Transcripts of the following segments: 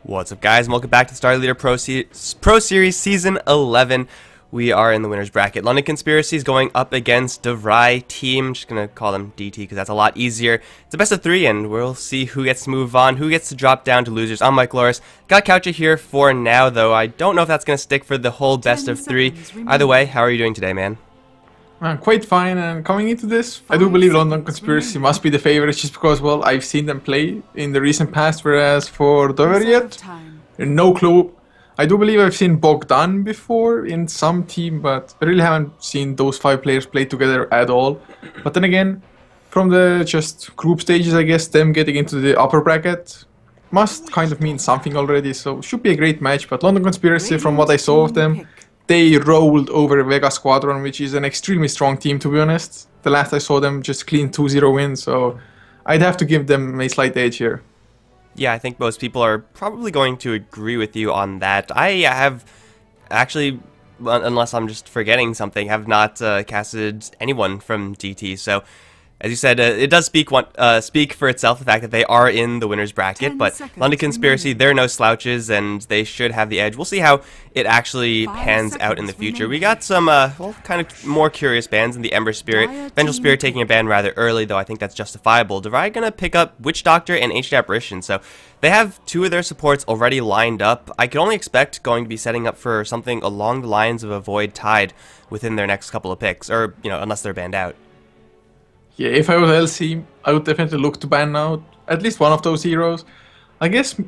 What's up, guys, and welcome back to Star Leader Pro Series Season 11. We are in the winner's bracket. London Conspiracy is going up against DOVERIET team. Just going to call them DT because that's a lot easier. It's a best of 3, and we'll see who gets to move on, who gets to drop down to losers. I'm Mikelorus. Got Coucha here for now, though. I don't know if that's going to stick for the whole best of 3. Either way, how are you doing today, man? I'm quite fine, and coming into this, I do believe London Conspiracy must be the favorite just because, well, I've seen them play in the recent past, whereas for DOVERIET, no clue. I do believe I've seen Bogdan before in some team, but I really haven't seen those 5 players play together at all. But then again, from the just group stages, I guess, them getting into the upper bracket must kind of mean something already, so should be a great match. But London Conspiracy, from what I saw of them, they rolled over Vega Squadron, which is an extremely strong team, to be honest. The last I saw them just clean 2-0 win, so I'd have to give them a slight edge here. Yeah, I think most people are probably going to agree with you on that. I have actually, unless I'm just forgetting something, have not casted anyone from DT, so as you said, it does speak for itself, the fact that they are in the winner's bracket, but London Conspiracy, they're no slouches, and they should have the edge. We'll see how it actually pans out in the future. We got some, well, kind of more curious bans in the Ember Spirit. Vengeful Spirit taking a ban rather early, though I think that's justifiable. DOVERIET gonna pick up Witch Doctor and Ancient Apparition, so they have 2 of their supports already lined up. I could only expect going to be setting up for something along the lines of a Void Tide within their next couple of picks, or, you know, unless they're banned out. Yeah, if I was LC, I would definitely look to ban out at least one of those heroes. I guess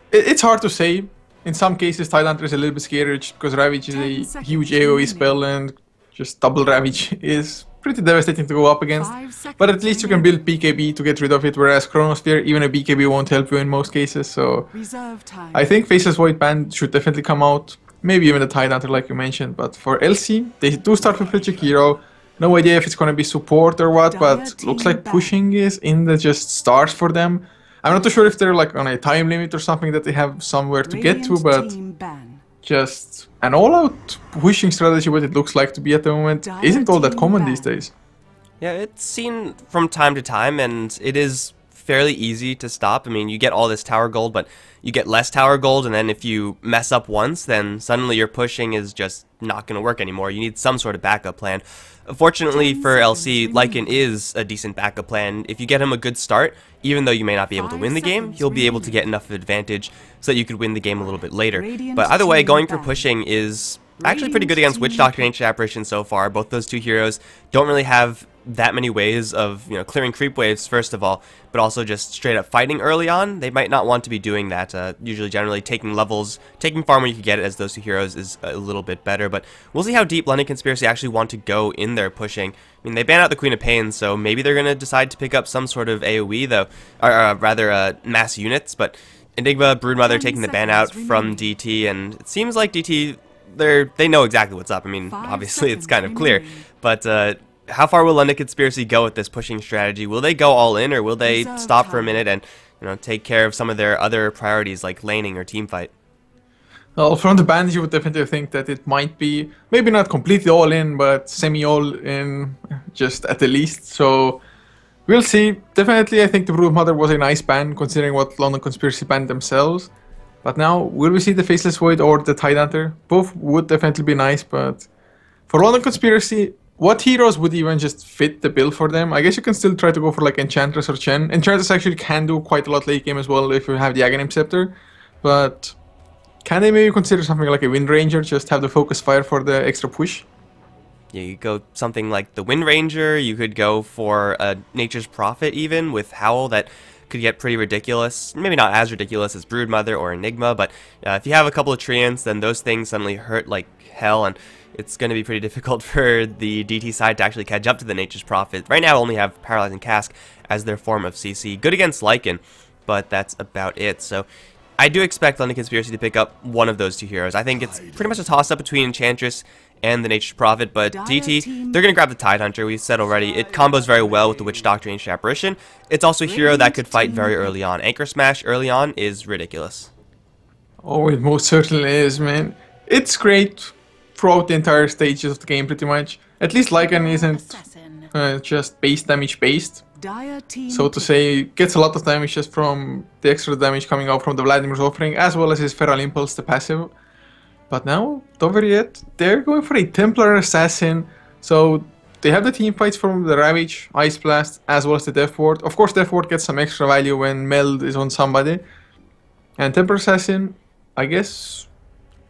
it's hard to say. In some cases, Tidehunter is a little bit scary just because Ravage is a huge AoE spell, and just double Ravage is pretty devastating to go up against. But at least you can build BKB to get rid of it, whereas Chronosphere, even a BKB won't help you in most cases. So I think Faceless Void ban should definitely come out. Maybe even the Tidehunter, like you mentioned. But for LC, they do start with Fletcher Hero. No idea if it's going to be support or what, but looks like pushing is in the just stars for them. I'm not too sure if they're like on a time limit or something that they have somewhere to get to, but just an all-out pushing strategy, what it looks like to be at the moment, isn't all that common these days. Yeah, it's seen from time to time, and it is fairly easy to stop. I mean, you get all this tower gold, but you get less tower gold, and then if you mess up once, then suddenly your pushing is just not going to work anymore. You need some sort of backup plan. Fortunately for LC, Lycan is a decent backup plan. If you get him a good start, even though you may not be able to win the game, he'll be able to get enough advantage so that you could win the game a little bit later. But either way, going for pushing is actually pretty good against Witch Doctor and Ancient Apparition so far. Both those 2 heroes don't really have that many ways of, you know, clearing creep waves first of all, but also just straight up fighting early on. They might not want to be doing that. Usually generally taking levels, taking farm where you can get it as those 2 heroes is a little bit better, but we'll see how deep London Conspiracy actually want to go in their pushing. I mean, they ban out the Queen of Pain, so maybe they're going to decide to pick up some sort of AoE though, or rather mass units, but Enigma, Broodmother taking the ban out from DT, and it seems like DT, they know exactly what's up. I mean, obviously it's kind of clear, but how far will London Conspiracy go with this pushing strategy? Will they go all in, or will they stop for a minute and, you know, take care of some of their other priorities like laning or teamfight? Well, from the bans, you would definitely think that it might be maybe not completely all in, but semi all in, just at the least. So we'll see. Definitely, I think the Broodmother was a nice ban considering what London Conspiracy banned themselves. But now, will we see the Faceless Void or the Tidehunter? Both would definitely be nice, but for London Conspiracy, what heroes would even just fit the bill for them? I guess you can still try to go for like Enchantress or Chen. Enchantress actually can do quite a lot late game as well if you have the Aghanim Scepter. But can they maybe consider something like a Wind Ranger, just have the Focus Fire for the extra push? Yeah, you go something like the Wind Ranger, you could go for a Nature's Prophet even with Howl that could get pretty ridiculous. Maybe not as ridiculous as Broodmother or Enigma, but if you have a couple of Treants, then those things suddenly hurt like hell, and it's going to be pretty difficult for the DT side to actually catch up to the Nature's Prophet. Right now, only have Paralyzing Cask as their form of CC. Good against Lycan, but that's about it. So I do expect London Conspiracy to pick up one of those 2 heroes. I think it's pretty much a toss-up between Enchantress and the Nature's Prophet, but DT, they're going to grab the Tidehunter. We said already, it combos very well with the Witch Doctor and Ancient Apparition. It's also a hero that could fight very early on. Anchor Smash early on is ridiculous. Oh, it most certainly is, man. It's great throughout the entire stages of the game, pretty much. At least Lycan isn't just base damage based. so to say, gets a lot of damage just from the extra damage coming out from the Vladimir's offering, as well as his Feral Impulse, the passive. But now, DOVERIET, they're going for a Templar Assassin, so they have the team fights from the Ravage, Ice Blast, as well as the Death Ward. Of course, Death Ward gets some extra value when Meld is on somebody. And Templar Assassin, I guess,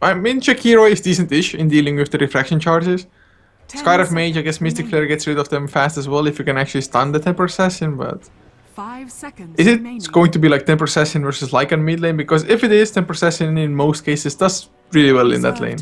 I mean, Check Hero is decent-ish in dealing with the refraction charges. Scarf Mage, I guess Mystic Flare gets rid of them fast as well if you can actually stun the Templar Assassin, but... 5 seconds is it going to be like Templar Assassin versus Lycan mid lane? Because if it is, Templar Assassin in most cases does really well in that lane.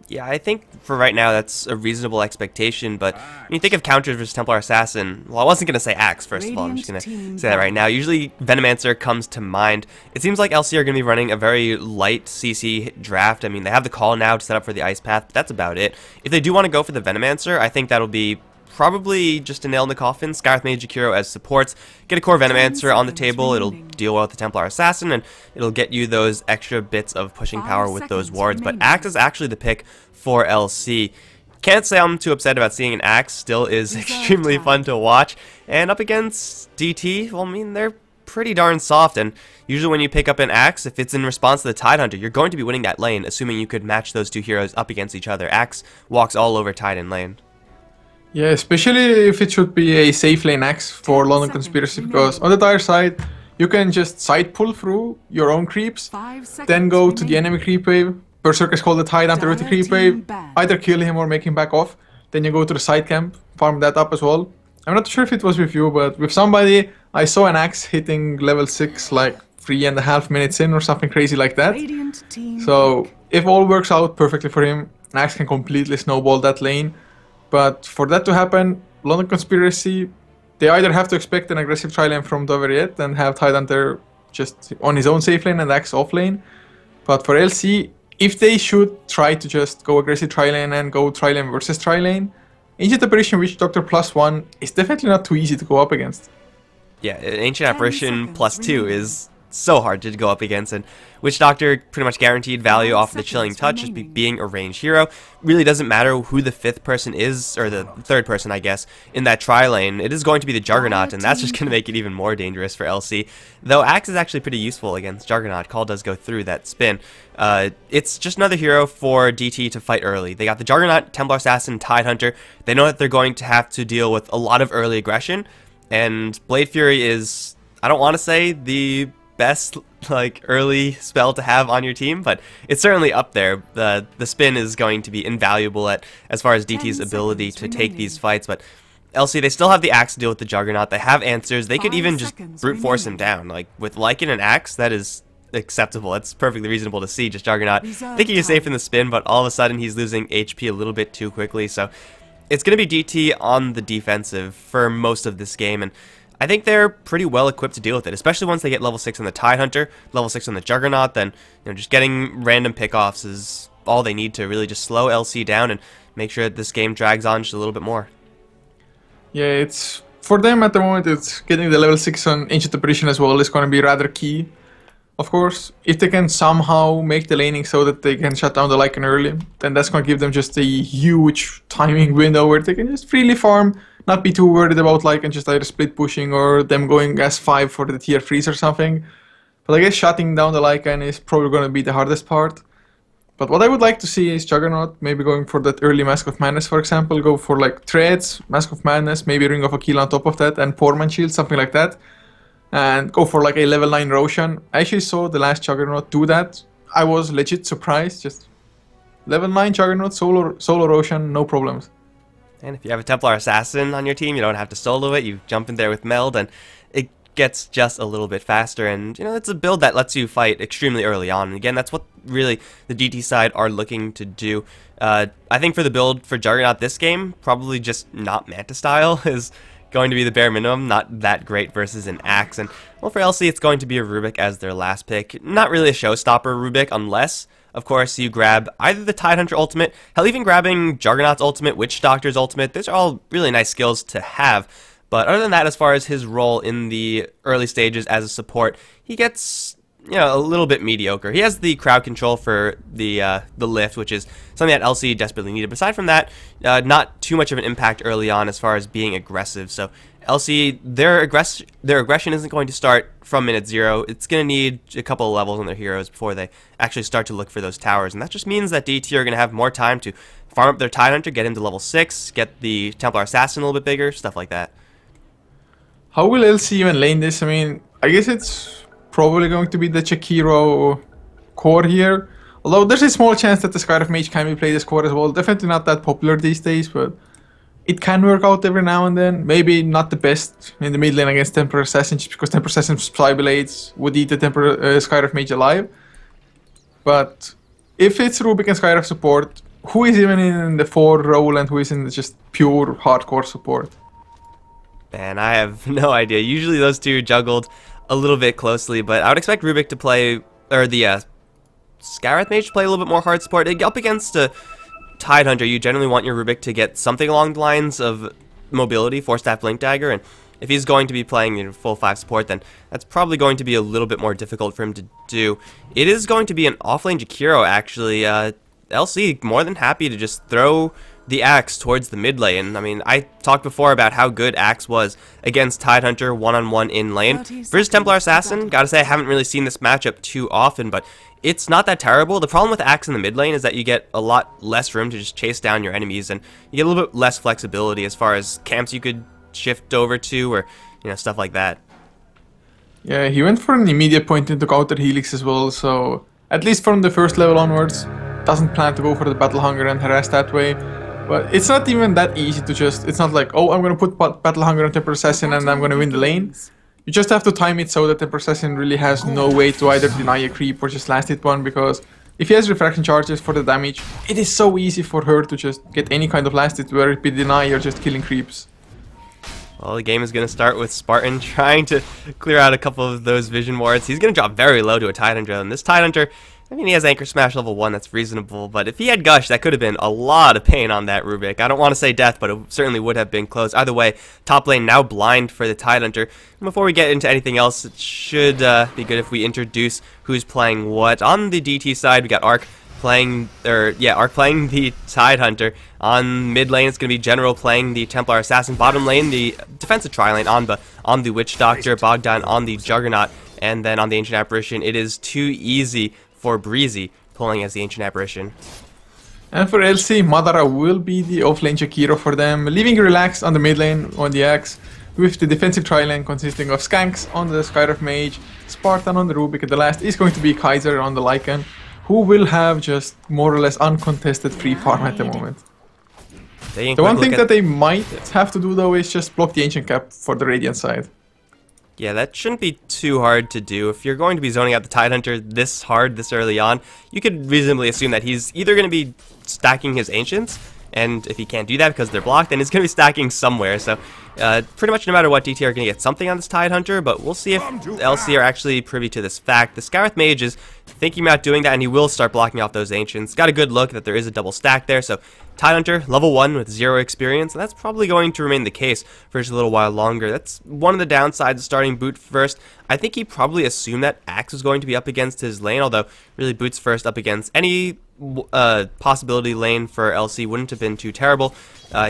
Yeah, I think for right now that's a reasonable expectation, but when you think of counters versus Templar Assassin, well, I wasn't going to say Axe, first of all, I'm just going to say that right now. Usually Venomancer comes to mind. It seems like LC are going to be running a very light CC draft. I mean, they have the call now to set up for the Ice Path, but that's about it. If they do want to go for the Venomancer, I think that'll be probably just a nail in the coffin. Scarf Mage, Jakiro as supports. Get a core Venomancer on the table. It'll deal well with the Templar Assassin, and it'll get you those extra bits of pushing power with those wards. But Axe is actually the pick for LC. Can't say I'm too upset about seeing an Axe. Still is extremely fun to watch. And up against DT, well, I mean, they're pretty darn soft. And usually when you pick up an Axe, if it's in response to the Tidehunter, you're going to be winning that lane, assuming you could match those two heroes up against each other. Axe walks all over Tide in lane. Yeah, especially if it should be a safe lane Axe for London Conspiracy, because on the dire side, you can just side pull through your own creeps, then go to the enemy creep wave, Berserkers call the Tidehunter with the creep wave, either kill him or make him back off, then you go to the side camp, farm that up as well. I'm not sure if it was with you, but with somebody, I saw an Axe hitting level 6 like 3.5 minutes in or something crazy like that. So if all works out perfectly for him, an Axe can completely snowball that lane. But for that to happen, London Conspiracy, they either have to expect an aggressive tri-lane from DOVERIET and have Tidehunter just on his own safe lane and Axe off lane. But for LC, if they should try to just go aggressive tri-lane and go tri-lane versus tri-lane, Ancient Apparition Witch Doctor +1 is definitely not too easy to go up against. Yeah, Ancient Apparition +2 is so hard to go up against, and Witch Doctor pretty much guaranteed value off of the Chilling Touch, just being a ranged hero. Really doesn't matter who the 5th person is, or the 3rd person, I guess, in that tri-lane. It is going to be the Juggernaut, and that's just going to make it even more dangerous for LC. Though Axe is actually pretty useful against Juggernaut. Call does go through that spin. It's just another hero for DT to fight early. They got the Juggernaut, Templar Assassin, Tidehunter. They know that they're going to have to deal with a lot of early aggression, and Blade Fury is, I don't want to say the best like early spell to have on your team, but it's certainly up there. The spin is going to be invaluable as far as DT's ability to take these fights, but LC, they still have the Axe to deal with the Juggernaut. They have answers. They could even just brute force him down. Like with Lycan and Axe, that is acceptable. That's perfectly reasonable to see. Just Juggernaut thinking he's safe in the spin, but all of a sudden he's losing HP a little bit too quickly. So it's going to be DT on the defensive for most of this game, and I think they're pretty well equipped to deal with it, especially once they get level 6 on the Tidehunter, level 6 on the Juggernaut. Then, just getting random pickoffs is all they need to really just slow LC down and make sure that this game drags on just a little bit more. Yeah, it's for them at the moment. It's getting the level 6 on Ancient Apparition as well is going to be rather key. Of course, if they can somehow make the laning so that they can shut down the Lycan early, then that's going to give them just a huge timing window where they can just freely farm. Not be too worried about Lycan just either split pushing or them going S5 for the tier 3s or something. But I guess shutting down the Lycan is probably going to be the hardest part. But what I would like to see is Juggernaut maybe going for that early Mask of Madness, for example. Go for like Threads, Mask of Madness, maybe Ring of Aquila on top of that, and Poorman Shield, something like that. And go for like a level 9 Roshan. I actually saw the last Juggernaut do that. I was legit surprised. Just level 9 Juggernaut, solo Roshan, no problems. And if you have a Templar Assassin on your team, you don't have to solo it. You jump in there with Meld, and it gets just a little bit faster. And, it's a build that lets you fight extremely early on. And again, that's what really the DT side are looking to do. I think for the build for Juggernaut this game, probably just not Manta style is going to be the bare minimum. Not that great versus an Axe. And, well, for LC, it's going to be a Rubik as their last pick. Not really a showstopper Rubik, unless, of course, you grab either the Tidehunter ultimate, hell, even grabbing Juggernaut's ultimate, Witch Doctor's ultimate. Those are all really nice skills to have. But other than that, as far as his role in the early stages as a support, he gets a little bit mediocre. He has the crowd control for the lift, which is something that LC desperately needed. But aside from that, not too much of an impact early on as far as being aggressive. So LC, their aggression isn't going to start from minute 0. It's going to need a couple of levels on their heroes before they actually start to look for those towers. And that just means that DT are going to have more time to farm up their Tidehunter, get him to level 6, get the Templar Assassin a little bit bigger, stuff like that. How will LC even lane this? I mean, I guess it's probably going to be the Chikiro core here. Although there's a small chance that the Scarif Mage can be played as core as well. Definitely not that popular these days, but it can work out every now and then. Maybe not the best in the mid lane against Temper Assassin, just because Temper Assassin's Psy Blades would eat the Temper Scarif Mage alive. But if it's Rubik and Scarif support, who is even in the 4 role and who is in just pure hardcore support? Man, I have no idea. Usually those two juggled a little bit closely, but I would expect Rubik to play, or the Scarif Mage to play a little bit more hard support. Up against a Tidehunter, you generally want your Rubik to get something along the lines of mobility, 4-staff Blink Dagger, and if he's going to be playing full 5 support, then that's probably going to be a little bit more difficult for him to do. It is going to be an offlane Jakiro, actually. LC more than happy to just throw the Axe towards the mid lane. I mean, I talked before about how good Axe was against Tidehunter one-on-one in lane. Versus Templar Assassin, gotta say I haven't really seen this matchup too often, but it's not that terrible. The problem with Axe in the mid lane is that you get a lot less room to just chase down your enemies, and you get a little bit less flexibility as far as camps you could shift over to, or stuff like that. Yeah, he went for an immediate point into counter Helix as well, so at least from the first level onwards, doesn't plan to go for the Battle Hunger and harass that way. But it's not even that easy to just, it's not like, oh, I'm going to put Battle Hunger on Temper Assassin and I'm going to win the lane. You just have to time it so that Temper Assassin really has no way to either deny a creep or just last hit one, because if he has refraction charges for the damage, it is so easy for her to just get any kind of last hit, whether it be deny or just killing creeps. Well, the game is going to start with Spartan trying to clear out a couple of those vision wards. He's going to drop very low to a Tidehunter, and this Tidehunter, I mean, he has Anchor Smash level 1, that's reasonable, but if he had Gush, that could have been a lot of pain on that Rubik. I don't want to say death, but it certainly would have been close. Either way, top lane now blind for the Tidehunter. And before we get into anything else, it should be good if we introduce who's playing what. On the DT side, we got Arc playing, Arc playing the Tidehunter. On mid lane, it's going to be General playing the Templar Assassin. Bottom lane, the defensive tri-lane, Anba on the Witch Doctor, Bogdan on the Juggernaut, and then on the Ancient Apparition, it is too easy for Breezy pulling as the Ancient Apparition. And for LC, Madara will be the offlane Jakiro for them, leaving relaxed on the mid lane on the Axe, with the defensive tri-lane consisting of Skanks on the Scarif Mage, Spartan on the Rubik, and the last is going to be Kaiser on the Lycan, who will have just more or less uncontested free farm at the moment. The one thing that they might have to do though is just block the Ancient Cap for the Radiant side. Yeah, that shouldn't be too hard to do. If you're going to be zoning out the Tidehunter this hard, this early on, you could reasonably assume that he's either going to be stacking his Ancients, and if he can't do that because they're blocked, then he's going to be stacking somewhere. So pretty much no matter what, DT are going to get something on this Tidehunter, but we'll see if LC are actually privy to this fact. The Scarif Mage is thinking about doing that, and he will start blocking off those Ancients. Got a good look that there is a double stack there, so Tidehunter, level 1 with 0 experience, and that's probably going to remain the case for just a little while longer. That's one of the downsides of starting Boot first. I think he probably assumed that Axe was going to be up against his lane, although really Boot's first up against any possibility lane for LC wouldn't have been too terrible.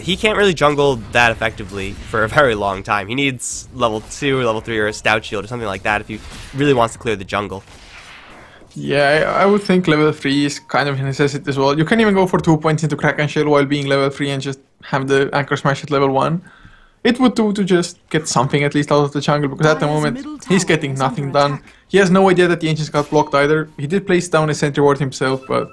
He can't really jungle that effectively for a very long time. He needs level 2 or level 3 or a Stout Shield or something like that if he really wants to clear the jungle. Yeah, I would think level 3 is kind of a necessity as well. You can even go for 2 points into Kraken Shell while being level 3 and just have the Anchor Smash at level 1. It would do to just get something at least out of the jungle, because at the moment he's getting nothing done. He has no idea that the Ancients got blocked either. He did place down a Sentry Ward himself, but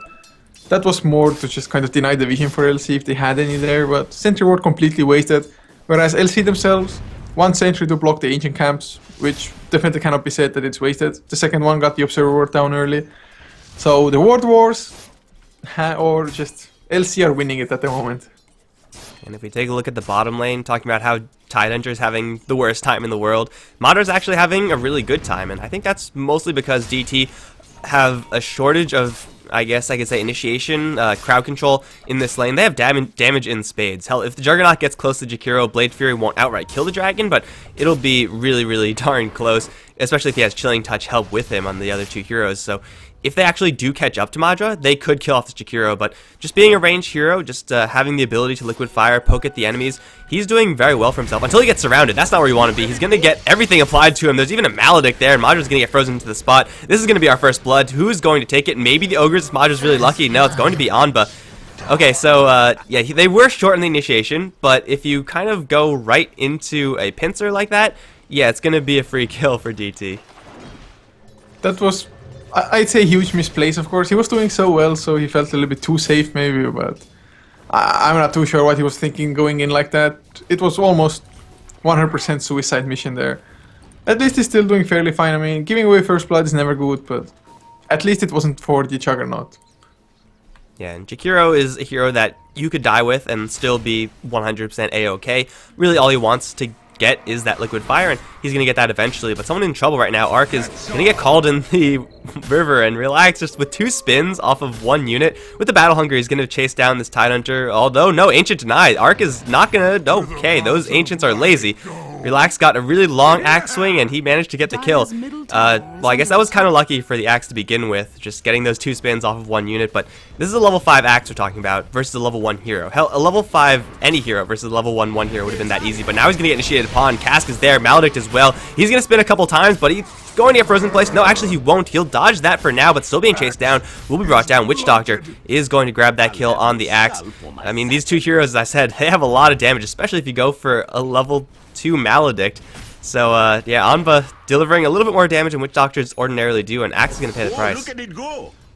that was more to just kind of deny the vision for LC if they had any there, but Sentry Ward completely wasted. Whereas LC themselves, one Sentry to block the Ancient Camps, which definitely cannot be said that it's wasted. The second one got the Observer Ward down early. So the Ward Wars, or just LC are winning it at the moment. And if we take a look at the bottom lane, talking about how Tidehunter is having the worst time in the world, Madara's actually having a really good time, and I think that's mostly because DT have a shortage of, I guess I could say, initiation, crowd control in this lane. They have damage in spades. Hell, if the Juggernaut gets close to Jakiro, Blade Fury won't outright kill the dragon, but it'll be really, really darn close. especially if he has Chilling Touch help with him on the other two heroes. So if they actually do catch up to Madra, they could kill off the Jakiro, but just being a ranged hero, just having the ability to Liquid Fire, poke at the enemies, he's doing very well for himself until he gets surrounded. That's not where you want to be. He's going to get everything applied to him. There's even a Maledict there, and Madra's going to get frozen into the spot. This is going to be our first blood. Who's going to take it? Maybe the Ogres. Madra's really lucky. No, it's going to be Anba. Okay, so, yeah, they were short in the initiation, but if you kind of go right into a pincer like that, yeah, it's going to be a free kill for DT. That was, I'd say, huge misplace, of course. He was doing so well, so he felt a little bit too safe, maybe, but I'm not too sure what he was thinking going in like that. It was almost 100% suicide mission there. At least he's still doing fairly fine. I mean, giving away first blood is never good, but at least it wasn't for the Juggernaut. Yeah, and Jakiro is a hero that you could die with and still be 100% A-OK. Really, all he wants to get is that Liquid Fire, and he's going to get that eventually. But someone in trouble right now, Arc, is going to get called in the river, and Relax just with 2 spins off of 1 unit. With the Battle Hunger, he's going to chase down this Tidehunter, although no, Ancient denied. Arc is not going to, okay, those Ancients are lazy. Relax got a really long axe swing, and he managed to get the kill. Well, I guess that was kind of lucky for the axe to begin with, just getting those 2 spins off of 1 unit, but this is a level 5 axe we're talking about versus a level 1 hero. Hell, a level 5 any hero versus a level 1 hero would have been that easy, but now he's going to get initiated upon. Cask is there, Maledict as well. He's going to spin a couple times, but he's going to get frozen in place. No, actually he won't. He'll dodge that for now, but still being chased down. Will be brought down. Witch Doctor is going to grab that kill on the axe. I mean, these 2 heroes, as I said, they have a lot of damage, especially if you go for a level 2 Maledict. So, yeah, Anba delivering a little bit more damage than Witch Doctors ordinarily do, and Axe is going to pay the price.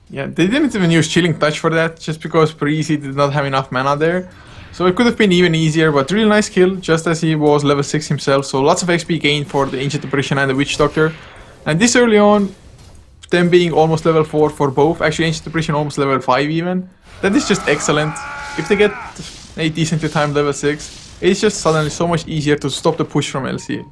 Yeah, they didn't even use Chilling Touch for that, just because Parisi did not have enough mana there. So it could have been even easier, but really nice kill, just as he was level 6 himself. So lots of XP gained for the Ancient Apparition and the Witch Doctor. And this early on, them being almost level 4 for both, actually Ancient Apparition almost level 5 even, that is just excellent. If they get a decently timed level 6, it's just suddenly so much easier to stop the push from LC.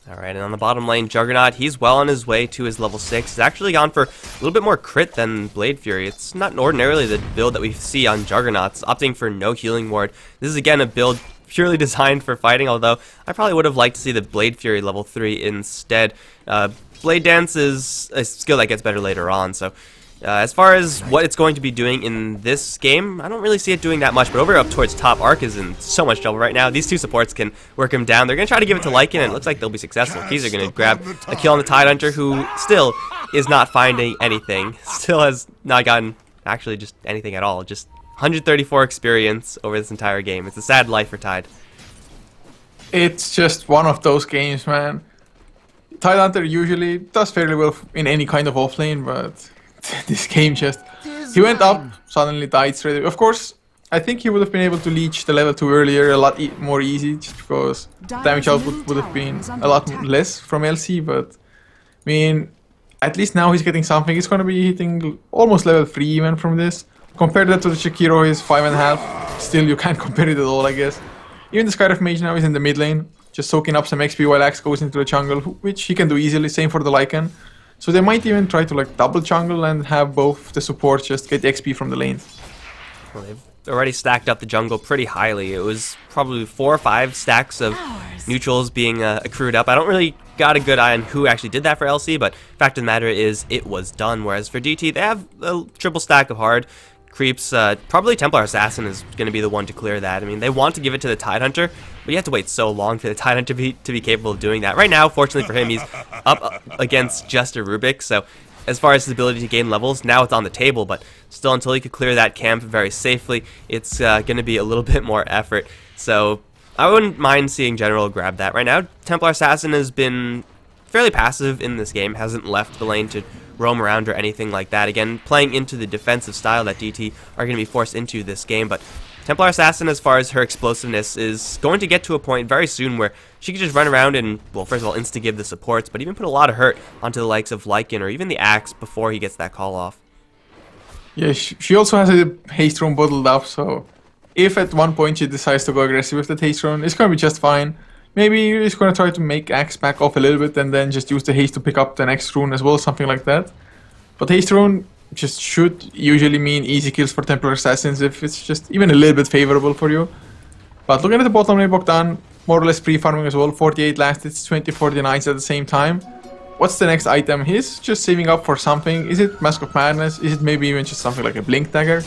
Alright, and on the bottom lane, Juggernaut, he's well on his way to his level 6. He's actually gone for a little bit more crit than Blade Fury. It's not ordinarily the build that we see on Juggernauts, opting for no healing ward. This is again a build purely designed for fighting, although I probably would have liked to see the Blade Fury level 3 instead. Blade Dance is a skill that gets better later on, so as far as what it's going to be doing in this game, I don't really see it doing that much, but over up towards top, Arc is in so much trouble right now. These 2 supports can work him down. They're going to try to give it to Lycan, and it looks like they'll be successful. Keys are going to grab a kill on the Tidehunter, who still is not finding anything. Still has not gotten actually just anything at all. Just 134 experience over this entire game. It's a sad life for Tide. It's just one of those games, man. Tidehunter usually does fairly well in any kind of offlane, but this game just... He went up, suddenly died straight away. Of course, I think he would have been able to leech the level 2 earlier a lot more easy, just because damage output would have been a lot less from LC, but... I mean, at least now he's getting something. He's going to be hitting almost level 3 even from this. Compare that to the Jakiro, he's 5.5. Still, you can't compare it at all, I guess. Even the Skyriff Mage now is in the mid lane, just soaking up some XP while Axe goes into the jungle, which he can do easily, same for the Lycan. So they might even try to like double jungle and have both the supports just get XP from the lane. Well, they've already stacked up the jungle pretty highly. It was probably 4 or 5 stacks of neutrals being accrued up. I don't really got a good eye on who actually did that for LC, but fact of the matter is it was done. Whereas for DT, they have a triple stack of hard creeps. Probably Templar Assassin is going to be the one to clear that. I mean, they want to give it to the Tidehunter, but you have to wait so long for the Tidehunter to be capable of doing that. Right now, fortunately for him, he's up against just a Rubik, so as far as his ability to gain levels, now it's on the table, but still until he could clear that camp very safely, it's going to be a little bit more effort. So I wouldn't mind seeing General grab that. Right now, Templar Assassin has been fairly passive in this game, hasn't left the lane to roam around or anything like that. Again, playing into the defensive style that DT are going to be forced into this game, but Templar Assassin, as far as her explosiveness, is going to get to a point very soon where she can just run around and, well, first of all, insta-give the supports, but even put a lot of hurt onto the likes of Lycan or even the Axe before he gets that call off. Yeah, she also has a haste rune bottled up, so if at one point she decides to go aggressive with the haste rune, it's going to be just fine. Maybe he's going to try to make Axe back off a little bit and then just use the haste to pick up the next rune as well, something like that. But haste rune just should usually mean easy kills for Templar Assassins if it's just even a little bit favorable for you. But looking at the bottom lane, Bogdan, more or less pre-farming as well. 48 last hits, 24 denies at the same time. What's the next item? He's just saving up for something. Is it Mask of Madness? Is it maybe even just something like a Blink Dagger?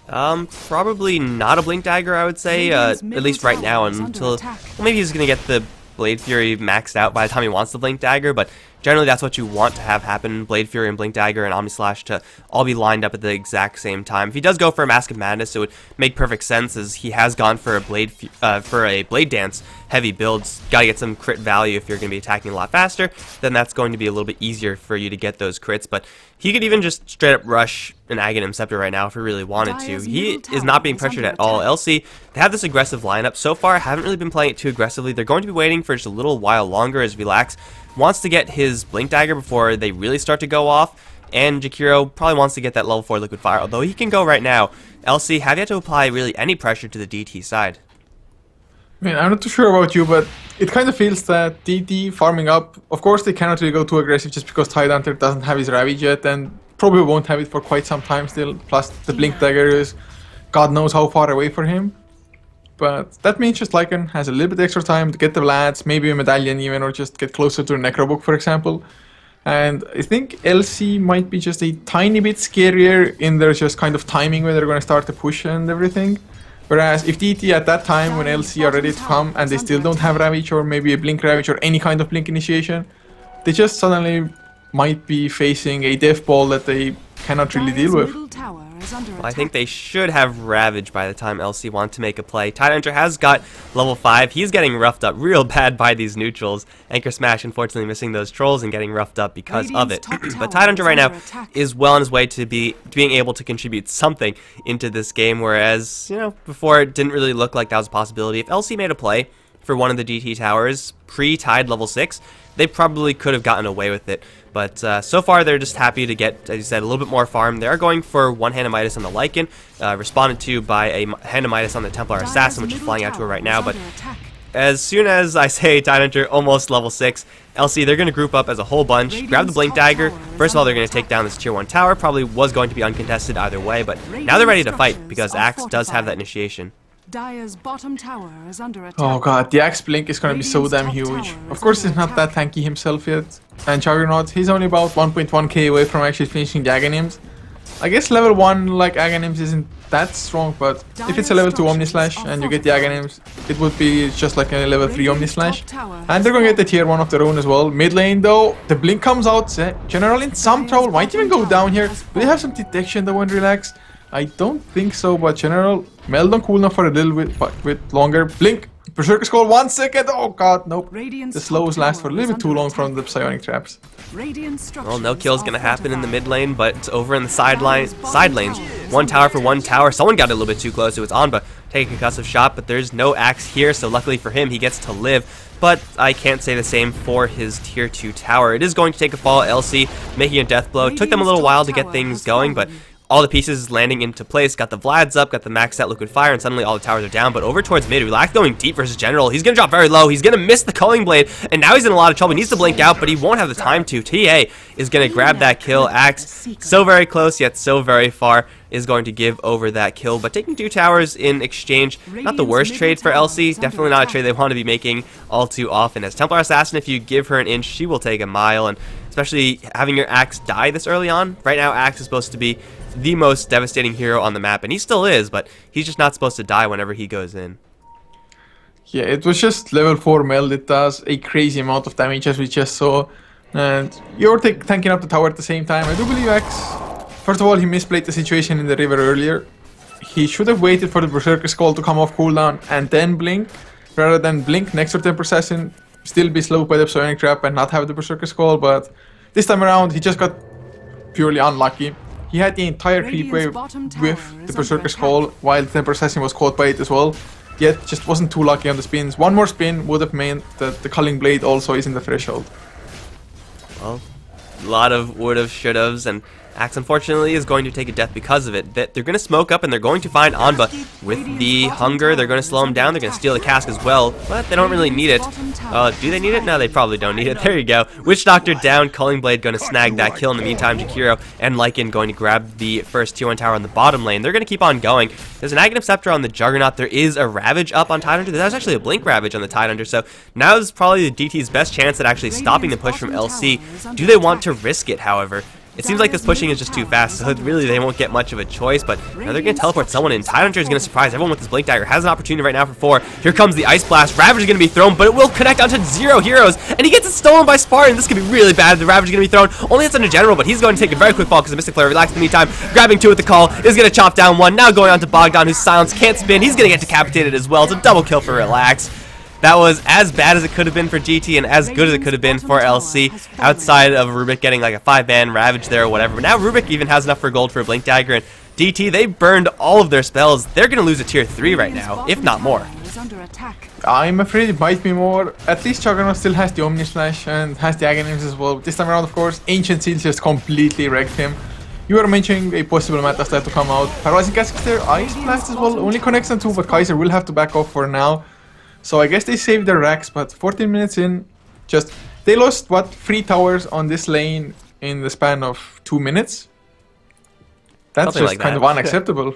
Probably not a Blink Dagger, I would say, at least right now, until, well, maybe he's gonna get the Blade Fury maxed out by the time he wants the Blink Dagger, but generally that's what you want to have happen. Blade Fury and Blink Dagger and Omni Slash to all be lined up at the exact same time. If he does go for a Mask of Madness, it would make perfect sense, as he has gone for a Blade Dance heavy builds. Gotta get some crit value if you're going to be attacking a lot faster, then that's going to be a little bit easier for you to get those crits, but he could even just straight up rush an Aghanim Scepter right now if he really wanted to. He is not being pressured at all. LC, they have this aggressive lineup. So far, haven't really been playing it too aggressively. They're going to be waiting for just a little while longer as Relax wants to get his Blink Dagger before they really start to go off, and Jakiro probably wants to get that level 4 Liquid Fire, although he can go right now. LC, have yet to apply really any pressure to the DT side. I mean, I'm not too sure about you, but it kind of feels that DT farming up, of course they cannot really go too aggressive just because Tidehunter doesn't have his Ravage yet, and probably won't have it for quite some time still, plus the Blink Dagger is God knows how far away for him. But that means just Lycan has a little bit extra time to get the Vlads, maybe a Medallion even, or just get closer to a Necrobook, for example. And I think LC might be just a tiny bit scarier in their just kind of timing when they're going to start the push and everything. Whereas if DT at that time when LC are ready to come and they still don't have Ravage or maybe a Blink Ravage or any kind of Blink initiation, they just suddenly might be facing a death ball that they cannot really deal with. Well, I think they should have Ravage by the time LC wants to make a play. Tidehunter has got level 5. He's getting roughed up real bad by these neutrals. Anchor Smash unfortunately missing those trolls and getting roughed up because of it. But Tidehunter right now is well on his way to being able to contribute something into this game, whereas, you know, before it didn't really look like that was a possibility. If LC made a play for one of the DT towers pre-Tide level 6, they probably could have gotten away with it. But so far, they're just happy to get, as you said, a little bit more farm. They are going for one Hand of Midas on the Lycan, responded to by a Hand of Midas on the Templar Assassin, which is flying out to her right now. But as soon as I say Tidehunter almost level 6, LC, they're going to group up as a whole bunch, grab the Blink Dagger. First of all, they're going to take down this tier 1 tower. Probably was going to be uncontested either way, but now they're ready to fight because Axe does have that initiation. Dire's bottom tower is under attack. Oh god, the Axe Blink is gonna be so damn huge. Of course he's not that tanky himself yet. And Juggernaut, he's only about 1.1k away from actually finishing the Aghanims. I guess level 1 like Aghanims isn't that strong, but if it's a level 2 Omni Slash and you get the Aghanims, it would be just like a level 3 Omni Slash. And they're gonna get the tier 1 of their own as well. Mid lane though, the Blink comes out. General in some trouble, might even go down here. Do they have some detection though and Relax? I don't think so, but General meld on cooldown for a little bit longer. Blink! Berserker Skull, 1 second! Oh god, nope. The slows last for a little bit too long from the Psionic Traps. Well, no kill's gonna happen in the mid lane, but over in the side lanes, one tower for one tower. Someone got a little bit too close. It was Anba taking a concussive shot, but there's no Axe here, so luckily for him, he gets to live. But I can't say the same for his tier 2 tower. It is going to take a fall. LC making a death blow. Took them a little while to get things going, but all the pieces landing into place. Got the Vlads up, got the maxed out Liquid Fire, and suddenly all the towers are down. But over towards mid, Relax going deep versus General. He's going to drop very low. He's going to miss the Culling Blade, and now he's in a lot of trouble. He needs to blink out, but he won't have the time to. TA is going to grab that kill. Axe, so very close, yet so very far, is going to give over that kill. But taking 2 towers in exchange, not the worst trade for LC. Definitely not a trade they want to be making all too often. As Templar Assassin, if you give her an inch, she will take a mile. And especially having your Axe die this early on. Right now, Axe is supposed to be the most devastating hero on the map, and he still is, but he's just not supposed to die whenever he goes in. Yeah, it was just level 4 meld. It does a crazy amount of damage, as we just saw. And you're tanking up the tower at the same time. I do believe Axe, first of all, he misplayed the situation in the river earlier. He should have waited for the Berserker Skull to come off cooldown and then blink, rather than blink next to Templar Assassin, still be slowed by the Psionic Trap and not have the Berserker Skull. But this time around, he just got purely unlucky. He had the entire creep wave with the Berserker Skull, while the Templar Assassin was caught by it as well. Yet, just wasn't too lucky on the spins. One more spin would have meant that the Culling Blade also is in the threshold. Well, a lot of would have, should haves, and Axe, unfortunately, is going to take a death because of it. They're going to smoke up, and they're going to find Anba. With the hunger, they're going to slow him down. They're going to steal the cask as well, but they don't really need it. Do they need it? No, they probably don't need it. There you go. Witch Doctor down. Culling Blade going to snag that kill. In the meantime, Jakiro and Lycan going to grab the first tier 1 tower on the bottom lane. They're going to keep on going. There's an Aghanim Scepter on the Juggernaut. There is a Ravage up on Tidehunter. There's actually a Blink Ravage on the Tidehunter, so now is probably the DT's best chance at actually stopping the push from LC. Do they want to risk it, however? It seems like this pushing is just too fast, so really they won't get much of a choice, but now they're going to teleport someone in. Tidehunter is going to surprise everyone with his Blink Dagger. Has an opportunity right now for 4. Here comes the Ice Blast. Ravage is going to be thrown, but it will connect onto 0 heroes, and he gets it stolen by Spartan. This could be really bad. The Ravage is going to be thrown. Only hits on a general, but he's going to take a very quick fall because the Mystic Flare relaxed in the meantime. Grabbing 2 with the call. Is going to chop down 1. Now going on to Bogdan, who's silenced. Can't spin. He's going to get decapitated as well. It's a double kill for Relax. That was as bad as it could have been for GT and as good as it could have been for LC, outside of Rubik getting like a 5-man Ravage there or whatever. But now Rubik even has enough for gold for a Blink Dagger, and DT, they burned all of their spells. They're going to lose a tier 3 right now, if not more. I'm afraid it might be more. At least Juggernaut still has the Omni Slash and has the Aghanims as well. This time around, of course, Ancient Seals just completely wrecked him. You were mentioning a possible meta style to come out. Paralyzing Cask is there, Ice Blast as well. Only connects on 2, but Kaiser will have to back off for now. So I guess they saved their racks, but 14 minutes in, they lost, what, 3 towers on this lane in the span of 2 minutes? That's Something just like kind that. of unacceptable.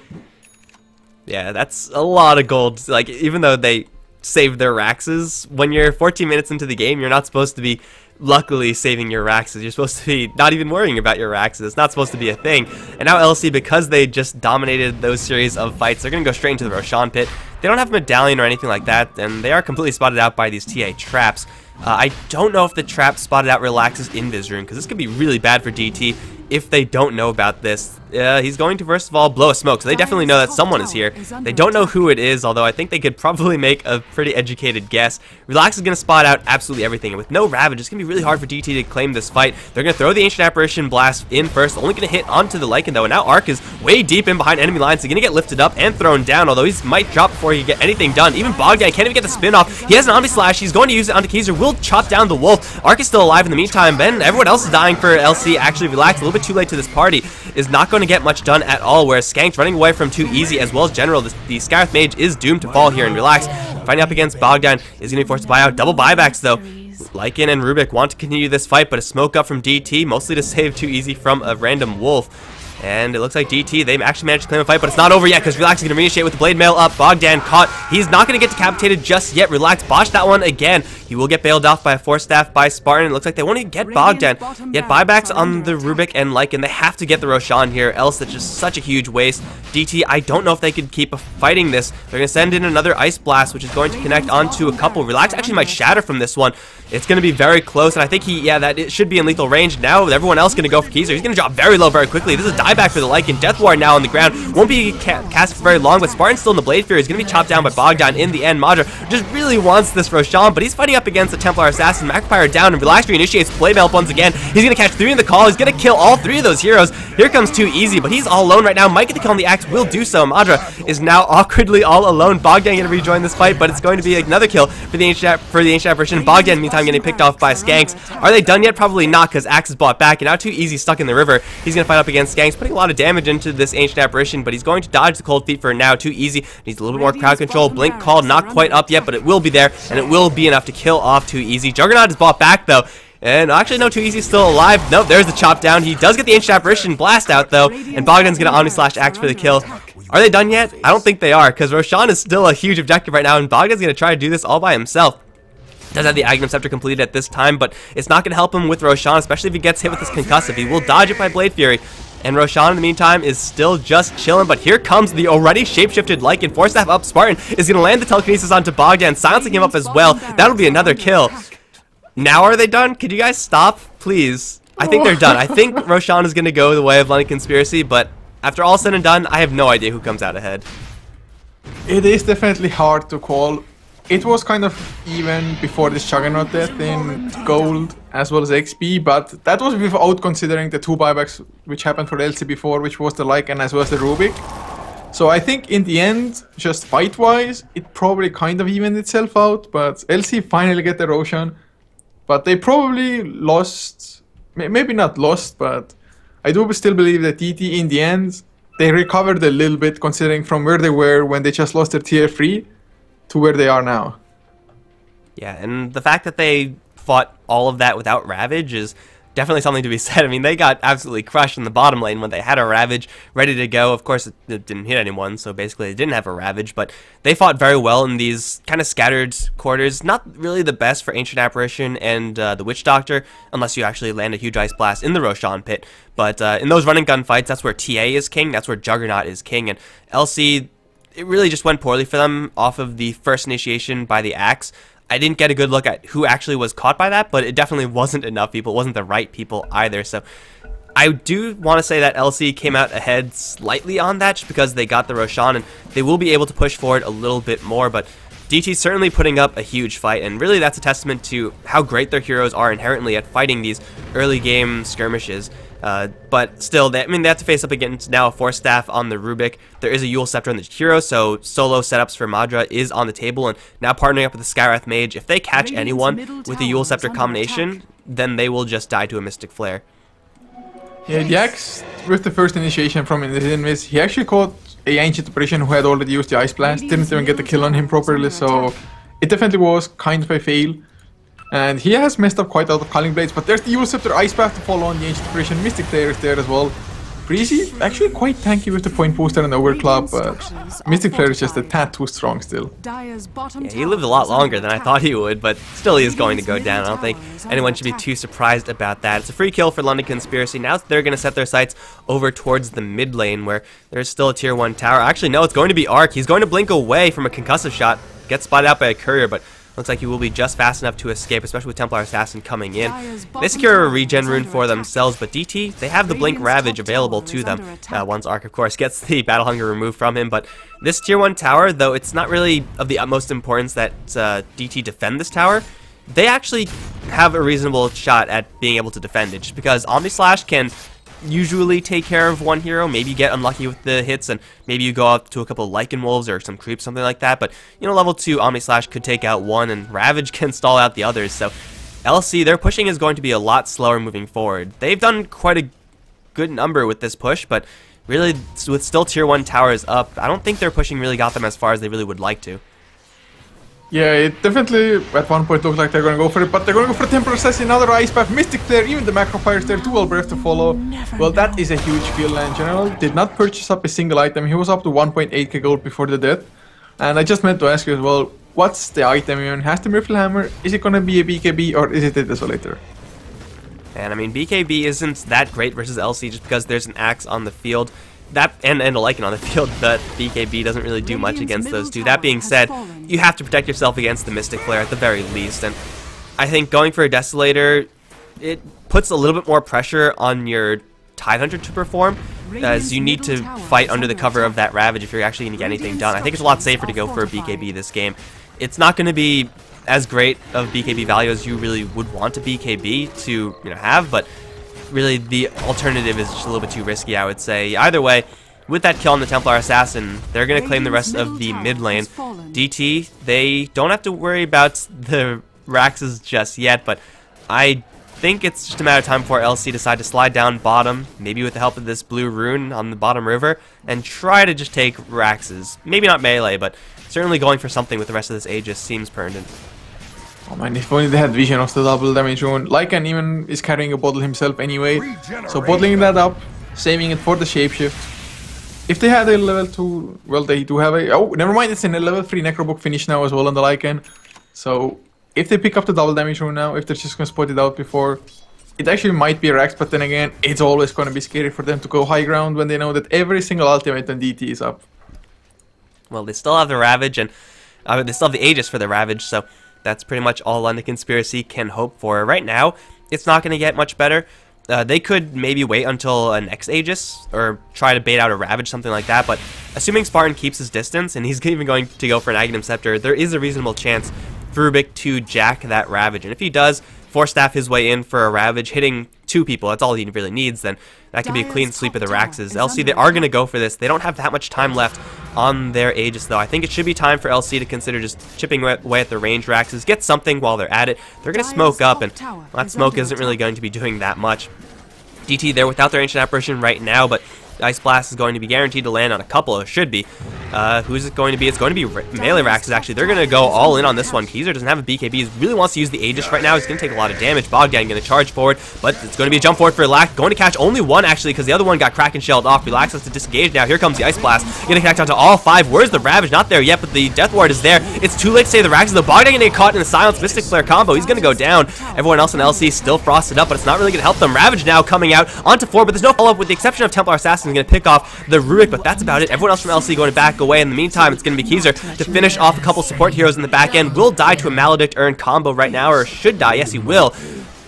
Yeah, that's a lot of gold. Like, even though they saved their Raxes, when you're 14 minutes into the game, you're not supposed to be luckily saving your Raxes. You're supposed to be not even worrying about your Raxes. It's not supposed to be a thing. And now LC, because they just dominated those series of fights, they're going to go straight into the Roshan pit. They don't have a medallion or anything like that, and they are completely spotted out by these TA traps. I don't know if the trap spotted out Relax's Invis Rune, because this could be really bad for DT if they don't know about this. He's going to, first of all, blow a smoke, so they definitely know that someone is here. They don't know who it is, although I think they could probably make a pretty educated guess. Relax is going to spot out absolutely everything, and with no Ravage, it's going to be really hard for DT to claim this fight. They're going to throw the Ancient Apparition Blast in first, only going to hit onto the Lycan, though, and now Arc is way deep in behind enemy lines. He's going to get lifted up and thrown down, although he might drop before he can get anything done. Even Bogdan can't even get the spin off. He has an Omni Slash. He's going to use it onto Kaiser. Will chop down the Wolf. Arc is still alive in the meantime. Ben, everyone else is dying for LC. Actually, Relax, a little bit too late to this party, is not going to get much done at all, whereas Skank's running away from Too Easy as well as General. The Scarith Mage is doomed to fall here, and Relax, fighting up against Bogdan, is going to be forced to buy out. Double buybacks, though. Lycan and Rubik want to continue this fight, but a smoke up from DT, mostly to save Too Easy from a random Wolf. And it looks like DT, they actually managed to claim a fight, but it's not over yet because Relax is going to reinitiate with the Blade Mail up. Bogdan caught. He's not going to get decapitated just yet. Relax botched that one again. He will get bailed off by a Force Staff by Spartan. It looks like they won't even get Bogdan. Yet buybacks on the Rubik and Lycan. They have to get the Roshan here, else it's just such a huge waste. DT, I don't know if they could keep fighting this. They're going to send in another Ice Blast, which is going to connect onto a couple. Relax actually might shatter from this one. It's going to be very close, and I think it should be in lethal range. Now everyone else going to go for Kaiser. He's going to drop very low very quickly. This is a dieback for the Lycan. Death Ward now on the ground. Won't be cast for very long, but Spartan's still in the Blade Fury. He's going to be chopped down by Bogdan in the end. Madra just really wants this Roshan, but he's fighting up against the Templar Assassin. Magpire down, and Relax reinitiates Blade Mail once again. He's going to catch 3 in the call. He's going to kill all 3 of those heroes. Here comes Too Easy, but he's all alone right now. Might get the kill on the Axe, will do so. Madra is now awkwardly all alone. Bogdan going to rejoin this fight, but it's going to be another kill for the Ancient Apparition. Bogdan, in the meantime, getting picked off by Skanks. Are they done yet? Probably not, because Axe is bought back, and now Too Easy stuck in the river. He's going to fight up against Skanks, putting a lot of damage into this Ancient Apparition, but he's going to dodge the Cold Feet for now. Too Easy. Needs a little bit more crowd control. Blink call not quite up yet, but it will be there, and it will be enough to kill off Too Easy. Juggernaut is bought back, though. And actually, no, Too Easy still alive. Nope, there's the chop down. He does get the Ancient Apparition Blast out, though, and Bogdan's going to Omni Slash Axe for the kill. Are they done yet? I don't think they are, because Roshan is still a huge objective right now, and Bogdan's going to try to do this all by himself. Does have the Aghanim Scepter completed at this time, but it's not going to help him with Roshan, especially if he gets hit with this concussive. He will dodge it by Blade Fury. And Roshan, in the meantime, is still just chilling, but here comes the already shapeshifted Lycan. Force Staff up. Spartan is going to land the telekinesis onto Bogdan, silencing him up as well. That'll be another kill. Now are they done? Could you guys stop, please? I think they're done. I think Roshan is going to go the way of London Conspiracy, but after all said and done, I have no idea who comes out ahead. It is definitely hard to call. It was kind of even before this Juggernaut death in gold as well as XP, but that was without considering the 2 buybacks which happened for LC before, which was the Lycan as well as the Rubik. So I think in the end, just fight-wise, it probably kind of evened itself out, but LC finally get the Roshan. But they probably lost, maybe not lost, but I do still believe that DT in the end, they recovered a little bit considering from where they were when they just lost their tier 3 to where they are now. Yeah, and the fact that they fought all of that without Ravage is definitely something to be said. I mean, they got absolutely crushed in the bottom lane when they had a Ravage ready to go. Of course, it didn't hit anyone, so basically they didn't have a Ravage, but they fought very well in these kind of scattered quarters. Not really the best for Ancient Apparition and the Witch Doctor, unless you actually land a huge Ice Blast in the Roshan pit. But in those run and gun fights, that's where TA is king, that's where Juggernaut is king, and LC, it really just went poorly for them off of the first initiation by the Axe. I didn't get a good look at who actually was caught by that, but it definitely wasn't enough people. It wasn't the right people either. So I do want to say that LC came out ahead slightly on that just because they got the Roshan, and they will be able to push forward a little bit more. But DT's certainly putting up a huge fight, and really that's a testament to how great their heroes are inherently at fighting these early game skirmishes. But still, they have to face up against now a Force Staff on the Rubik. There is a Yule Scepter on the hero, so solo setups for Madra is on the table, and now partnering up with the Skywrath Mage. If they catch anyone with the Yule Scepter combination, then they will just die to a Mystic Flare. Yeah, the Axe, with the first initiation from Invis, he actually caught a Ancient Apparition who had already used the Ice Blast, didn't even get the kill on him properly, so it definitely was kind of a fail. And he has messed up quite a lot of Calling Blades, but there's the Yule Scepter Ice Path to follow on the Ancient Apparition. Mystic Flare is there as well. Breezy, actually quite tanky with the point booster and overclock, but Mystic Flare is just a tad too strong still. Yeah, he lived a lot longer than I thought he would, but still he is going to go down. I don't think anyone should be too surprised about that. It's a free kill for London Conspiracy. Now they're going to set their sights over towards the mid lane where there's still a tier 1 tower. Actually, no, it's going to be Arc. He's going to blink away from a concussive shot, gets spotted out by a courier, but looks like he will be just fast enough to escape, especially with Templar Assassin coming in. They secure a regen rune for themselves, but DT, they have the Blink Ravage available to them. Once Arc, of course, gets the Battle Hunger removed from him, but this tier 1 tower, though it's not really of the utmost importance that DT defend this tower, they actually have a reasonable shot at being able to defend it, just because Omnislash can usually take care of one hero. Maybe you get unlucky with the hits and maybe you go up to a couple of Lycan Wolves or some creeps, something like that, but you know, level 2 Omnislash could take out one and Ravage can stall out the others. So LC, their pushing is going to be a lot slower moving forward. They've done quite a good number with this push, but really with still tier 1 towers up, I don't think their pushing really got them as far as they really would like to. Yeah, it definitely at one point looked like they're going to go for it, but they're going to go for Templar Assassin, another Ice Path, Mystic Flare, even the Macro Fires there, 2 Breath to follow. Well, that is a huge kill, and General did not purchase up a single item. He was up to 1.8k gold before the death. And I just meant to ask you as well, what's the item even? Has the Myrtle Hammer? Is it going to be a BKB or is it a Desolator? And I mean, BKB isn't that great versus LC just because there's an Axe on the field. That and a Lycan on the field, but BKB doesn't really do much against those two. That being said, you have to protect yourself against the Mystic Flare at the very least, and I think going for a Desolator, it puts a little bit more pressure on your Tidehunter to perform, as you need to fight under the cover of that Ravage if you're actually going to get anything done. I think it's a lot safer to go for a BKB this game. It's not going to be as great of BKB value as you really would want a BKB to have, but really the alternative is just a little bit too risky, I would say. Either way, with that kill on the Templar Assassin, they're going to claim the rest of the mid lane. DT, they don't have to worry about the Raxes just yet, but I think it's just a matter of time before LC decide to slide down bottom, maybe with the help of this blue rune on the bottom river, and try to just take Raxes. Maybe not melee, but certainly going for something with the rest of this Aegis seems pertinent. Oh man, if only they had vision of the double damage rune. Lycan even is carrying a bottle himself anyway, so bottling that up, saving it for the shapeshift. If they had a level 2, well, they do have a... Oh, never mind, it's in a level 3 Necrobook finish now as well on the Lycan. So if they pick up the double damage rune now, if they're just going to spot it out before, it actually might be a Rax, but then again, it's always going to be scary for them to go high ground when they know that every single ultimate on DT is up. Well, they still have the Ravage, and they still have the Aegis for the Ravage, so that's pretty much all London Conspiracy can hope for. Right now, it's not going to get much better. They could maybe wait until a next Aegis, or try to bait out a Ravage, something like that, but assuming Spartan keeps his distance, and he's even going to go for an Aghanim Scepter, there is a reasonable chance for Rubik to jack that Ravage, and if he does, Force Staff his way in for a Ravage, hitting 2 people, that's all he really needs, then that could be a clean sweep of the Raxes. LC, they are going to go for this. They don't have that much time left on their Aegis, though. I think it should be time for LC to consider just chipping away at the range Raxes, get something while they're at it. They're going to smoke up, and that smoke isn't really going to be doing that much. DT, they're without their Ancient Apparition right now, but Ice Blast is going to be guaranteed to land on a couple, or should be. Who's it going to be? It's going to be Melee Raxes, actually. They're going to go all in on this one. Keezer doesn't have a BKB. He really wants to use the Aegis right now. He's going to take a lot of damage. Bogdan going to charge forward, but it's going to be a jump forward for Relax. Going to catch only one, actually, because the other one got Kraken shelled off. Relax has to disengage now. Here comes the Ice Blast. Going to connect onto all 5. Where's the Ravage? Not there yet, but the Death Ward is there. It's too late to save the Raxes. The Bogdan going to get caught in the Silence Mystic Flare combo. He's going to go down. Everyone else in LC still frosted up, but it's not really going to help them. Ravage now coming out onto 4, but there's no follow-up with the exception of Templar Assassin. Going to pick off the Rurik, but that's about it. Everyone else from LC going to back away. In the meantime, it's going to be Keezer to finish off a couple support heroes in the back end. Will die to a Maledict Urn combo right now, or should die. Yes, he will.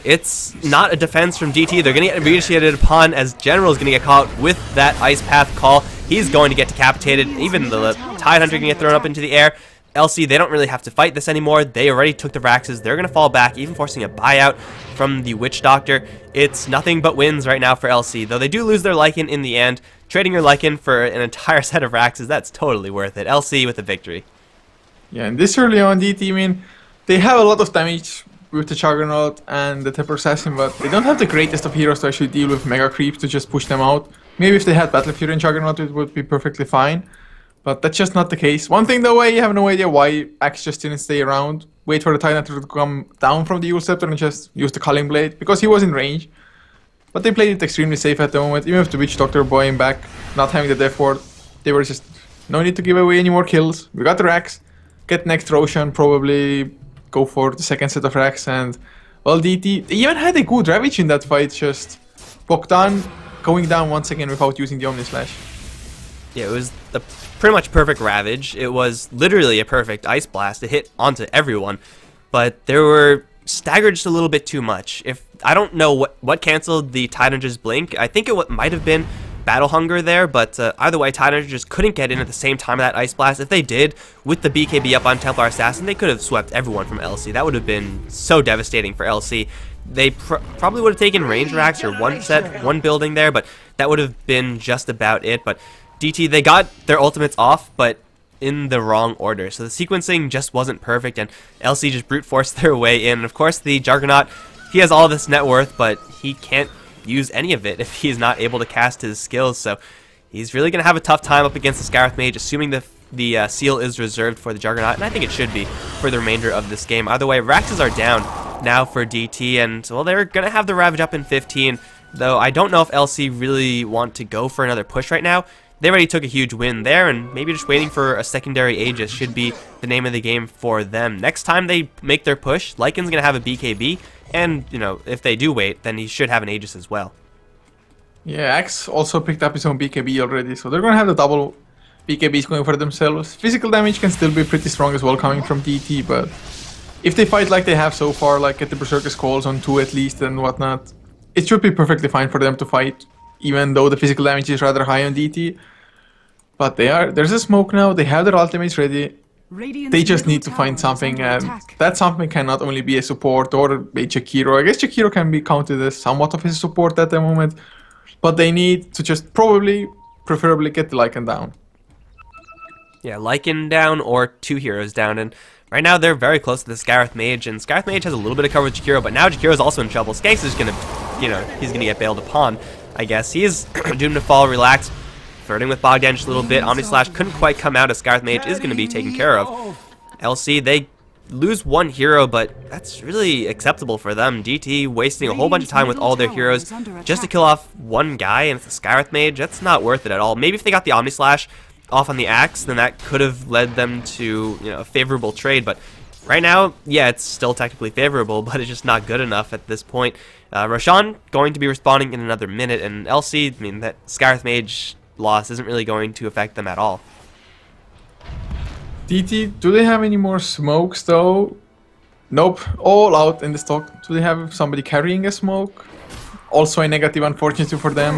It's not a defense from DT. They're going to get reinitiated upon, as General is going to get caught with that Ice Path call. He's going to get decapitated. Even the Tidehunter can get thrown up into the air. LC, they don't really have to fight this anymore. They already took the Raxes. They're going to fall back, even forcing a buyout from the Witch Doctor. It's nothing but wins right now for LC, though they do lose their Lycan in the end. Trading your Lycan for an entire set of Raxes, that's totally worth it. LC with a victory. Yeah, and this early on, DT, I mean, they have a lot of damage with the Juggernaut and the Templar Assassin, but they don't have the greatest of heroes to actually deal with Mega Creeps to just push them out. Maybe if they had Battle Fury and Juggernaut, it would be perfectly fine. But that's just not the case. One thing though, I have no idea why Axe just didn't stay around, wait for the Tidehunter to come down from the Evil Scepter and just use the Culling Blade, because he was in range. But they played it extremely safe at the moment, even with the Witch Doctor boying back, not having the Death Ward. They were just, no need to give away any more kills. We got the Rax, get next Roshan, probably go for the second set of Rax, and well, DT, they even had a good Ravage in that fight, just Bogdan going down once again without using the Omni Slash. Yeah, it was the pretty much perfect Ravage. It was literally a perfect Ice Blast. It hit onto everyone, but there were staggered just a little bit too much. If I don't know what canceled the Tidehunter's blink. I think it might have been Battle Hunger there, but either way, Tidehunter just couldn't get in at the same time of that Ice Blast. If they did, with the BKB up on Templar Assassin, they could have swept everyone from LC. That would have been so devastating for LC. They probably would have taken range racks or one building there, but that would have been just about it. But DT, they got their ultimates off, but in the wrong order. So the sequencing just wasn't perfect, and LC just brute forced their way in. And of course, the Juggernaut, he has all this net worth, but he can't use any of it if he's not able to cast his skills. So he's really going to have a tough time up against the Scarith Mage, assuming the seal is reserved for the Juggernaut, and I think it should be for the remainder of this game. Either way, Raxes are down now for DT, and well, they're going to have the Ravage up in 15, though I don't know if LC really want to go for another push right now. They already took a huge win there, and maybe just waiting for a secondary Aegis should be the name of the game for them. Next time they make their push, Lycan's going to have a BKB, and, you know, if they do wait, then he should have an Aegis as well. Yeah, Axe also picked up his own BKB already, so they're going to have the double BKBs going for themselves. Physical damage can still be pretty strong as well coming from DT, but if they fight like they have so far, like get the Berserker's Calls on 2 at least and whatnot, it should be perfectly fine for them to fight, even though the physical damage is rather high on DT. But there's a smoke now, they have their ultimates ready, they just need to find something, and that something cannot only be a support or a Jakiro. I guess Jakiro can be counted as somewhat of a support at the moment, but they need to just preferably get the Lycan down. Yeah, Lycan down or 2 heroes down, and right now they're very close to the Scarith Mage, and Scarith Mage has a little bit of cover with Jakiro, but now Jakiro's also in trouble. Skanks is gonna, you know, he's gonna get bailed upon, I guess. He is doomed to fall. Relaxed. Flirting with Bogdan just a little bit. Omni Slash couldn't quite come out as Scarith Mage is going to be taken care of. LC, they lose 1 hero, but that's really acceptable for them. DT wasting a whole bunch of time with all their heroes just to kill off 1 guy, and it's a Scarith Mage. That's not worth it at all. Maybe if they got the Omni Slash off on the Axe, then that could have led them to, you know, a favorable trade, but right now, yeah, it's still technically favorable, but it's just not good enough at this point. Roshan going to be respawning in another minute, and LC, I mean, that Scarith Mage loss isn't really going to affect them at all. DT, do they have any more smokes though? Nope, all out in the stock. Do they have somebody carrying a smoke? Also a negative, unfortunately for them.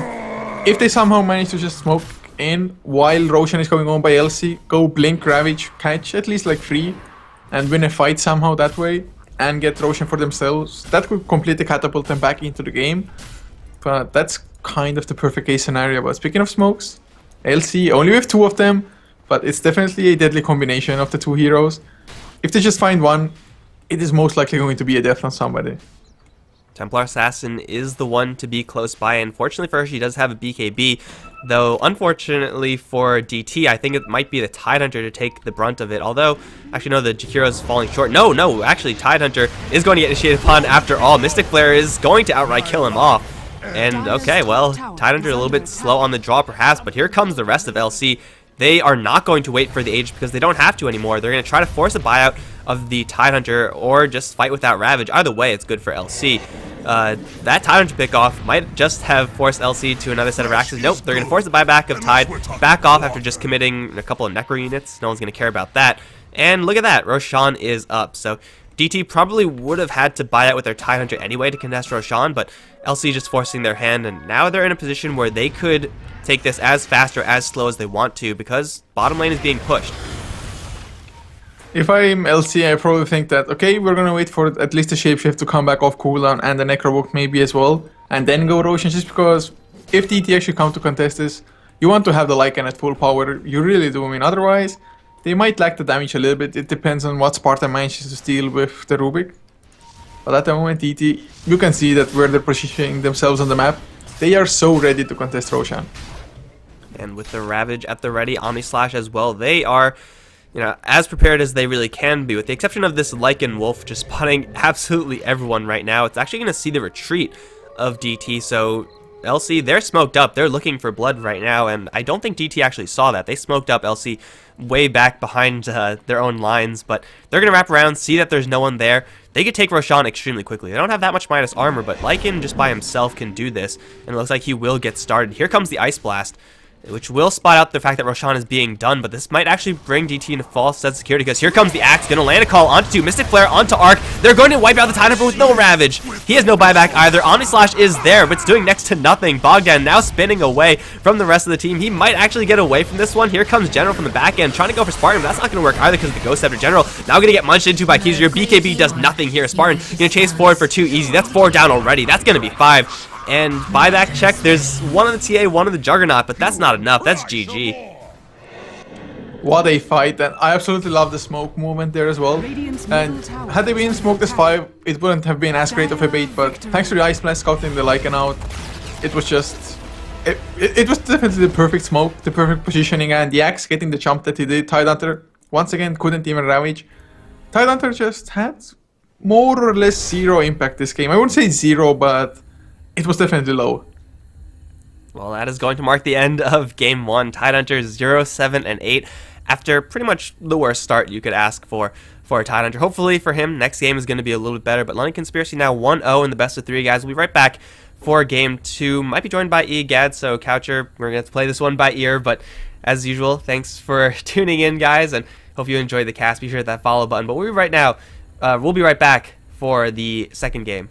If they somehow manage to just smoke in while Roshan is going on by LC, go blink, Ravage, catch at least like 3 and win a fight somehow that way and get Roshan for themselves, that could completely catapult them back into the game. But that's kind of the perfect case scenario. But speaking of smokes, LC only with 2 of them, but it's definitely a deadly combination of the 2 heroes. If they just find one, it is most likely going to be a death on somebody. Templar Assassin is the one to be close by, and fortunately for her, she does have a BKB, though unfortunately for DT, I think it might be the Tidehunter to take the brunt of it, although, actually no, the Jakiro is falling short. No, actually Tidehunter is going to get initiated upon after all. Mystic Flare is going to outright kill him off, and okay, well, Tidehunter a little bit slow on the draw perhaps, but here comes the rest of LC. They are not going to wait for the Age because they don't have to anymore. They're going to try to force a buyout of the Tidehunter or just fight without Ravage. Either way, it's good for LC. That Tidehunter pickoff might just have forced LC to another set of reactions. Nope, they're going to force the buyback of Tide back off after just committing a couple of Necro units. No one's going to care about that. And look at that, Roshan is up. So DT probably would have had to buy out with their Tidehunter anyway to contest Roshan, but LC just forcing their hand, and now they're in a position where they could take this as fast or as slow as they want to because bottom lane is being pushed. If I'm LC, I probably think that, okay, we're gonna wait for at least the Shapeshift to come back off cooldown and the Necrobook maybe as well, and then go Roshan, just because if DT actually come to contest this, you want to have the Lycan at full power, you really do. I mean, otherwise, they might lack the damage a little bit. It depends on what Sparta manages to steal with the Rubik. But at the moment, DT, you can see that where they're positioning themselves on the map, they are so ready to contest Roshan. And with the Ravage at the ready, Omni Slash as well, they are, you know, as prepared as they really can be, with the exception of this Lycan Wolf just spotting absolutely everyone right now. It's actually going to see the retreat of DT, so LC, they're smoked up. They're looking for blood right now, and I don't think DT actually saw that. They smoked up LC way back behind their own lines, but they're going to wrap around, see that there's no one there. They could take Roshan extremely quickly. They don't have that much minus armor, but Lycan just by himself can do this, and it looks like he will get started. Here comes the Ice Blast, which will spot out the fact that Roshan is being done, but this might actually bring DT into false sense of security, because here comes the Axe, going to land a call onto two, Mystic Flare onto Arc. They're going to wipe out the Tidehunter with no Ravage. He has no buyback either. Omni Slash is there, but it's doing next to nothing. Bogdan now spinning away from the rest of the team. He might actually get away from this one. Here comes General from the back end, trying to go for Spartan, but that's not going to work either because of the Ghost Scepter. General now going to get munched into by Kizir. BKB does nothing here. Spartan going to chase forward for 2 easy. That's 4 down already. That's going to be 5. And buyback check, there's one on the TA, one on the Juggernaut, but that's not enough. That's GG. What a fight, and I absolutely love the smoke movement there as well. And had they been smoked as 5, it wouldn't have been as great of a bait, but thanks to the Ice Blast scouting the Lycan out, it was just... It was definitely the perfect smoke, the perfect positioning, and the Axe getting the jump that he did. Tidehunter, once again, couldn't even Ravage. Tidehunter just had more or less 0 impact this game. I wouldn't say 0, but it was definitely low. Well, that is going to mark the end of Game 1. Tidehunter 0-7-8 after pretty much the worst start you could ask for a Tidehunter. Hopefully for him, next game is going to be a little bit better. But London Conspiracy now 1-0 in the best of 3, guys. We'll be right back for Game 2. Might be joined by EGAD, so Coucher, we're going to have to play this one by ear. But as usual, thanks for tuning in, guys, and hope you enjoyed the cast. Be sure to hit that follow button. But we'll be right back for the second game.